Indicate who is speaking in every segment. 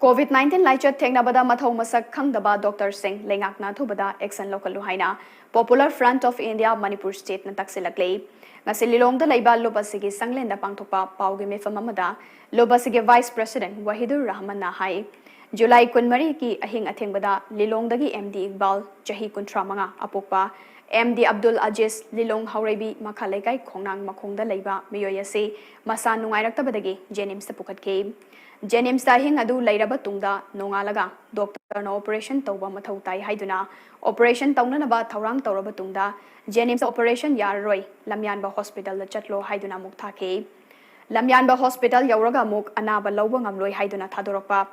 Speaker 1: COVID-19 laichat Khngdaba Mathou Masak Khngdaba Dr. Singh Lengakna Toubada action local Luhaina Popular Front of India Manipur State na taksilakle ngasi Lilong da Leiba Leibasing sanglenda pangthopa paugi mefam amada Leibasing Vice President Wahidur Rahman na hai July 18 ki ahing athengbada Lilong dagi Md.Iqbal chahi 35 apokpa MD Abdul Aziz Lilong Haurebi Makhalaikai Khongnang Makhongda Leiba miyoyase Masa Nungaitabadagi JNIMS pukatke JNIMS Ahing adu Lairaba Tungda Nongalaga Doctor no operation Toba Mathou Tai Haiduna operation Taunanaba Taurang Tauraba Tungda JNIMS operation Yarroi Lamyanba Hospital the Chatlo Haiduna Muktake Lamyanba Hospital Yauraga Muk Anaba Lobang Amloi Haiduna Tadoropa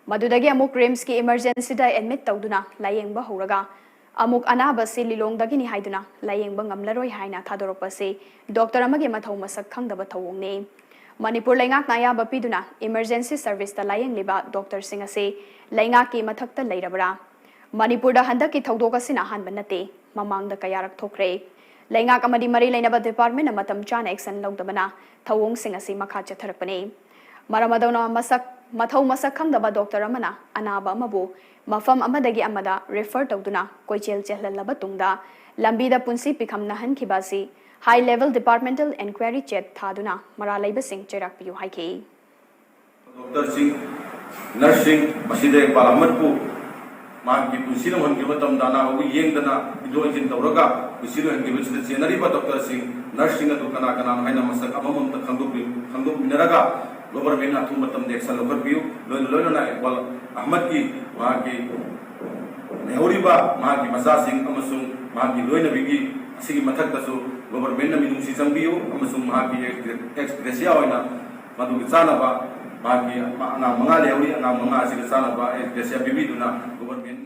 Speaker 1: Madudagi Amuk Rims ki emergency da admit Touduna Layengba Horaga Amuk Anaba si Lilong dagini Haiduna Layengba Ngamlaroi Haina Tadoropa si Doctor Amagi Mathou Masak Khngdaba Thawongne Manipur Laingak Naya Bapiduna Emergency Service ta Layengba Dr. Singh ase Laingak ki mathakta Leirabra Manipur da handaki thawdoka sina hanba nate mamangda kayarak thokre Laingak amadi mari lainaba Departmental matam chana action lawdabana thawong Singh ase makha chatharakpane Maramadona Masak Mathou Masak Khngdaba Dr. Amana Anaba Amabu Mafam Amadagi Amada refer Touduna Koichel Chehlalaba Tungda Lambida Punsi Pikhmnahankhiba si High Level Departmental Enquiry Chat Thaduna Maral Leibasing Cherak Piyu Haiki
Speaker 2: Dr. Singh Nursing Maside Palamatpu Maki Punsi Nungaitabadagi Dana Yengda Idoin Tauraga Pusino and Gibson Senariba Dr. Singh Nursing at Ukana Haina Masak Amam Khngdaba Minaraga Government Atumatam the Excel over view Lona Amadagi Maki Houkhiba Maki Masa Amasung Maki Loina Bigi Sigi Mathou Government Minung Sisam Piyu Amasung Maki Expressia Mathou thwsadaba Maki Mga Lewi Mga Sigasanaba Expressia Bibiduna Government